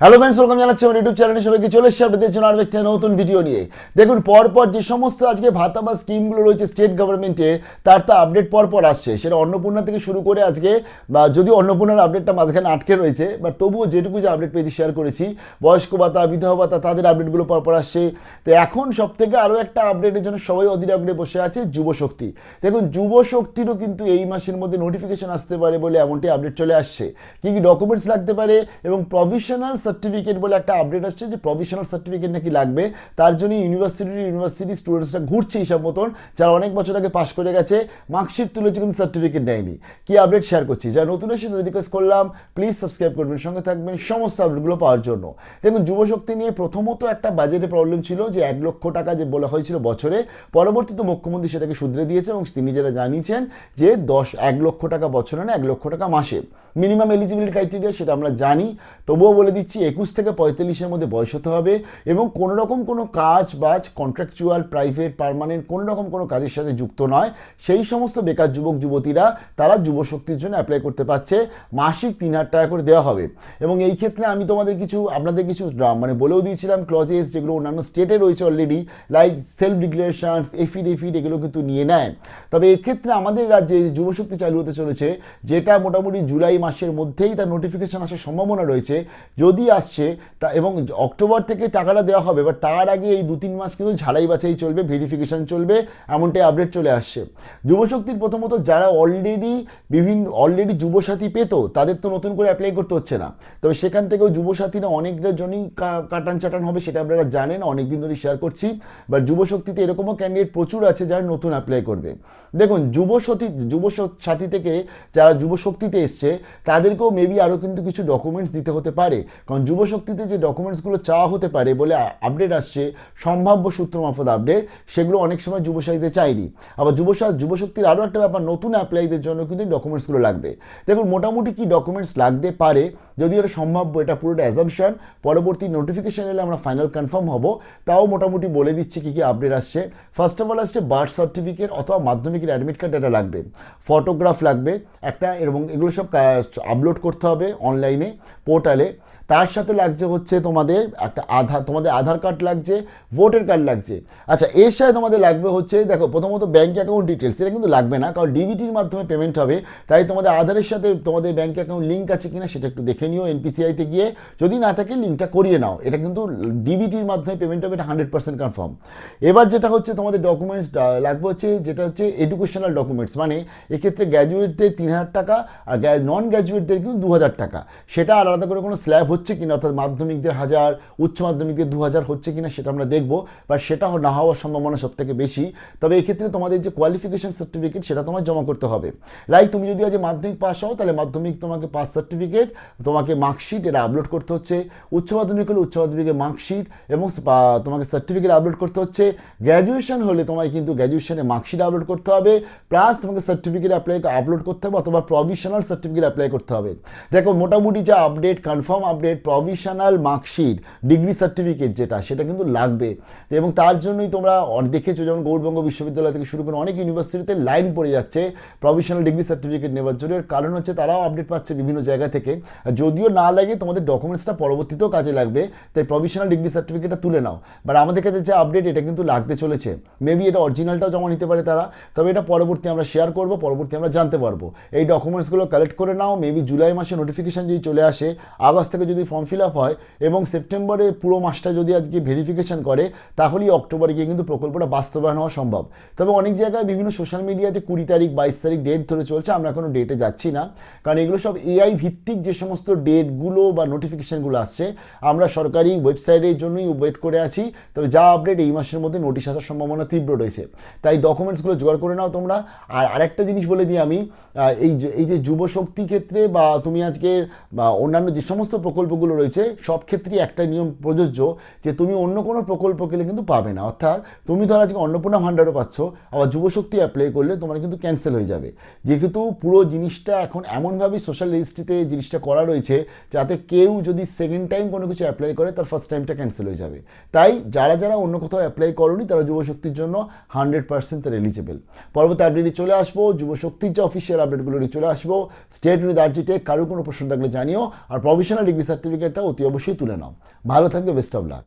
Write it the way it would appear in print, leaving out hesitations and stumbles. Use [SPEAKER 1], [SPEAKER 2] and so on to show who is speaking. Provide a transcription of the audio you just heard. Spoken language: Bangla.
[SPEAKER 1] হ্যালো ফ্রেন্ডস, ওয়েলকাম জানাচ্ছি আমার ইউটিউব চ্যানেলে সবাইকে। চলে এসেছি আপনাদের জন্য আরও একটা নতুন ভিডিও নিয়ে। দেখুন, পরপর যে সমস্ত আজকে ভাতা বা স্কিমগুলো রয়েছে স্টেট গভর্নমেন্টের, তার তো আপডেট পরপর আসছে। সেটা অন্নপূর্ণা থেকে শুরু করে আজকে, বা যদিও অন্নপূর্ণার আপডেটটা মাঝখানে আটকে রয়েছে, বাট তবুও যেটুকু যে আপডেট পেয়েছি শেয়ার করেছি। বয়স্ক ভাতা, বিধবা ভাতা, তাদের আপডেটগুলো পরপর আসছে। তো এখন সব থেকে আরও একটা আপডেটের জন্য সবাই অধীর আগ্রহে বসে আছে, যুবশক্তি। দেখুন, যুবশক্তিরও কিন্তু এই মাসের মধ্যে নোটিফিকেশন আসতে পারে বলে এমনটি আপডেট চলে আসছে। কী কী ডকুমেন্টস লাগতে পারে এবং প্রভিশনাল সার্টিফিকেট বলে একটা আপডেট আসছে যে প্রভিশনাল সার্টিফিকেট নাকি লাগবে। তার জন্য ইউনিভার্সিটি স্টুডেন্টসরা ঘুরছে হিসাব মতন, যারা অনেক বছর আগে পাশ করে গেছে, মার্কশিট তুলেছে কিন্তু সার্টিফিকেট নেয়নি। কি আপডেট শেয়ার করছি, যারা নতুন এসে তাদের রিকোয়েস্ট করলাম প্লিজ সাবস্ক্রাইব করবেন, সঙ্গে থাকবেন সমস্ত আপডেটগুলো পাওয়ার জন্য। দেখুন, যুবশক্তি নিয়ে প্রথমত একটা বাজেটে প্রবলেম ছিল যে 1 লক্ষ টাকা যে বলা হয়েছিল বছরে, পরবর্তীতে মুখ্যমন্ত্রী সেটাকে শুধরে দিয়েছে এবং তিনি যারা জানিয়েছেন যে 1 লক্ষ টাকা বছরে না, 1 লক্ষ টাকা মাসে মিনিমাম এলিজিবিলিটি ক্রাইটেরিয়া, সেটা আমরা জানি। তবুও বলে দিচ্ছি 21 থেকে 45-এর মধ্যে বয়স হতে হবে এবং কোনো রকম কোনো কাজ বাজ, কন্ট্রাকচুয়াল, প্রাইভেট, পার্মানেন্ট কোনো রকম কোনো কাজের সাথে যুক্ত নয় সেই সমস্ত বেকার যুবক যুবতীরা তারা যুবশক্তির জন্য অ্যাপ্লাই করতে পারছে। মাসিক 3,000 টাকা করে দেওয়া হবে। এবং এই ক্ষেত্রে আমি আপনাদের কিছু বলেও দিয়েছিলাম ক্লজেস, যেগুলো অন্যান্য স্টেটে রয়েছে already, like self declaration, affidavit, এগুলো কিন্তু নিয়ে নেয়। তবে এক্ষেত্রে আমাদের রাজ্যে যুবশক্তি চালু হতে চলেছে, যেটা মোটামুটি জুলাই মাসের মধ্যেই তার নোটিফিকেশন আসার সম্ভাবনা রয়েছে। যদি আসছে তা, এবং অক্টোবর থেকে টাকাটা দেওয়া হবে, বাট তার আগে এই 2-3 মাস কিন্তু ঝালাই বাছাই চলবে, ভেরিফিকেশন চলবে, এমনটাই আপডেট চলে আসছে। যুবশক্তির প্রথমত যারা অলরেডি যুবসাথী পেত, তাদের তো নতুন করে অ্যাপ্লাই করতে হচ্ছে না। তবে সেখান থেকেও যুবসাথীরা অনেকটা জনই কাটান চাটান হবে, সেটা আপনারা জানেন, অনেকদিন ধরে শেয়ার করছি। বাট যুবশক্তিতে এরকমও ক্যান্ডিডেট প্রচুর আছে যারা নতুন অ্যাপ্লাই করবে। দেখুন, যুবসাথী থেকে যারা যুবশক্তিতে এসছে তাদেরকেও মেবি আরও কিন্তু কিছু ডকুমেন্টস দিতে হতে পারে, কারণ যুবশক্তিতে যে ডকুমেন্টসগুলো চাওয়া হতে পারে বলে আপডেট আসছে, সম্ভাব্য সূত্র মারফত আপডেট, সেগুলো অনেক সময় যুবসাথীতে চাইনি। আবার যুবশক্তির আরও একটা ব্যাপার, নতুন অ্যাপ্লাইদের জন্য কিন্তু ডকুমেন্টসগুলো লাগবে। দেখুন, মোটামুটি কি ডকুমেন্টস লাগতে পারে, যদি এটা সম্ভাব্য, এটা পুরোটা অ্যাজাম্পশন, পরবর্তী নোটিফিকেশন এলে আমরা ফাইনাল কনফার্ম হব। তাও মোটামুটি বলে দিচ্ছি কী কী আপডেট আসছে। ফার্স্ট অফ অল আসছে বার্থ সার্টিফিকেট অথবা মাধ্যমিকের অ্যাডমিট কার্ড, এটা লাগবে। ফটোগ্রাফ লাগবে একটা, এবং এগুলো সব আপলোড করতে হবে অনলাইনে পোর্টালে। তার সাথে লাগছে হচ্ছে তোমাদের আধার কার্ড লাগছে, ভোটার কার্ড লাগছে। আচ্ছা, এর সাথে তোমাদের লাগবে হচ্ছে, দেখো, প্রথমত ব্যাঙ্ক অ্যাকাউন্ট ডিটেলস, এটা কিন্তু লাগবে না, কারণ ডিবিটির মাধ্যমে পেমেন্ট হবে। তাই তোমাদের আধারের সাথে তোমাদের ব্যাঙ্ক অ্যাকাউন্ট লিঙ্ক আছে কিনা সেটা একটু দেখে নিও এনপিসিআইতে গিয়ে, যদি না থাকে লিঙ্কটা করিয়ে নাও। এটা কিন্তু ডিবিটির মাধ্যমে পেমেন্ট হবে, এটা 100% কনফার্ম। এবার যেটা হচ্ছে তোমাদের ডকুমেন্টস লাগবে হচ্ছে, যেটা হচ্ছে এডুকেশনাল ডকুমেন্টস, মানে এক্ষেত্রে গ্র্যাজুয়েটদের 3,000 টাকা আর নন গ্র্যাজুয়েটদের কিন্তু 2,000 টাকা। সেটা আলাদা করে কোনো স্ল্যাব হচ্ছে কিনা, অর্থাৎ মাধ্যমিকদের 1,000, উচ্চ মাধ্যমিকদের 2,000 হচ্ছে কিনা সেটা আমরা দেখবো, বা সেটা না হওয়ার সম্ভাবনা সব থেকে বেশি। তবে এক্ষেত্রে তোমাদের যে কোয়ালিফিকেশন সার্টিফিকেট, সেটা তোমার জমা করতে হবে। লাইক তুমি যদি আজ মাধ্যমিক পাস হও, তাহলে মাধ্যমিক তোমাকে পাস সার্টিফিকেট, তোমাকে মার্কশিট, এটা আপলোড করতে হচ্ছে। উচ্চ মাধ্যমিক হলে উচ্চ মাধ্যমিকের মার্কশিট এবং তোমাকে সার্টিফিকেট আপলোড করতে হচ্ছে। গ্র্যাজুয়েশন হলে তোমায় কিন্তু গ্র্যাজুয়েশনের মার্কশিট আপলোড করতে হবে, প্লাস তোমাকে সার্টিফিকেট আপলোড করতে হবে, অথবা প্রভিশনাল সার্টিফিকেট অ্যাপ্লাই করতে হবে। দেখো, মোটামুটি যা update, confirm update, provisional marksheet, degree certificate সেটা কিন্তু লাগবে। এবং তার জন্যই তোমরা দেখেছো, যেমন গৌড়বঙ্গ বিশ্ববিদ্যালয় থেকে শুরু করে অনেক ইউনিভার্সিটিতে লাইন পড়ে যাচ্ছে প্রভিশনাল ডিগ্রি সার্টিফিকেট নেওয়ার জন্য। এর কারণ হচ্ছে তারাও আপডেট পাচ্ছে বিভিন্ন জায়গা থেকে। যদিও না লাগে, তোমাদের ডকুমেন্টসটা পরবর্তীতেও কাজে লাগবে, তাই প্রভিশনাল ডিগ্রি সার্টিফিকেটটা তুলে নাও। বাট আমাদের কাছে যে আপডেট, এটা কিন্তু লাগতে চলেছে। মেবি এটা অরিজিনালটাও জমা নিতে পারে তারা, তবে এটা পরবর্তী আমরা শেয়ার করবো, পরবর্তী আমরা জানতে পারবো। এই ডকুমেন্টসগুলো কালেক্ট করে নাও। মেবি জুলাই মাসে নোটিফিকেশন যদি চলে আসে, আগস্ট থেকে যদি ফর্ম ফিল আপ হয় এবং সেপ্টেম্বরে পুরো মাসটা যদি আজকে ভেরিফিকেশন করে, তাহলেই অক্টোবরে গিয়ে কিন্তু প্রকল্পটা বাস্তবায়ন হওয়া সম্ভব। তবে অনেক জায়গায় বিভিন্ন সোশ্যাল মিডিয়াতে 20 তারিখ 22 তারিখ ডেট ধরে চলছে, আমরা কোনো ডেটে যাচ্ছি না, কারণ এগুলো সব এআই ভিত্তিক যে সমস্ত ডেটগুলো বা নোটিফিকেশনগুলো আসছে, আমরা সরকারি ওয়েবসাইটের জন্যই ওয়েট করে আছি। তবে যা আপডেট, এই মাসের মধ্যে নোটিশ আসার সম্ভাবনা তীব্র রয়েছে, তাই ডকুমেন্টসগুলো জোগাড় করে নাও তোমরা। আর আরেকটা জিনিস বলে দিই আমি, এই যে যুবশক্তি ক্ষেত্রে বা তুমি আজকে বা অন্যান্য যে সমস্ত প্রকল্পগুলো রয়েছে, সব ক্ষেত্রেই একটা নিয়ম প্রযোজ্য, যে তুমি অন্য কোনো প্রকল্প গেলে কিন্তু পাবে না। অর্থাৎ তুমি ধর আজকে অন্নপূর্ণা ভাণ্ডারও পাচ্ছ, আবার যুবশক্তি অ্যাপ্লাই করলে তোমার কিন্তু ক্যান্সেল হয়ে যাবে, যেহেতু পুরো জিনিসটা এখন এমনভাবে সোশ্যাল রেজিস্ট্রিতে জিনিসটা করা রয়েছে, যাতে কেউ যদি সেকেন্ড টাইম কোনো কিছু অ্যাপ্লাই করে, তার ফার্স্ট টাইমটা ক্যান্সেল হয়ে যাবে। তাই যারা অন্য কোথাও অ্যাপ্লাই করনি, তারা যুবশক্তির জন্য 100% তার এলিজিবল। পরবর্তী আপডেটে চলে আসবো, যুবশক্তির যে অফিসিয়াল আপডেটগুলো চলে আসবো। স্টেট উইথ আরজি টেক, কারো কোনো প্রশ্ন থাকলে জানিও। আর প্রভিশনাল ডিগ্রি সার্টিফিকেটটা অতি অবশ্যই তুলে নাও। ভালো থাকবে, বেস্ট অফ লাক।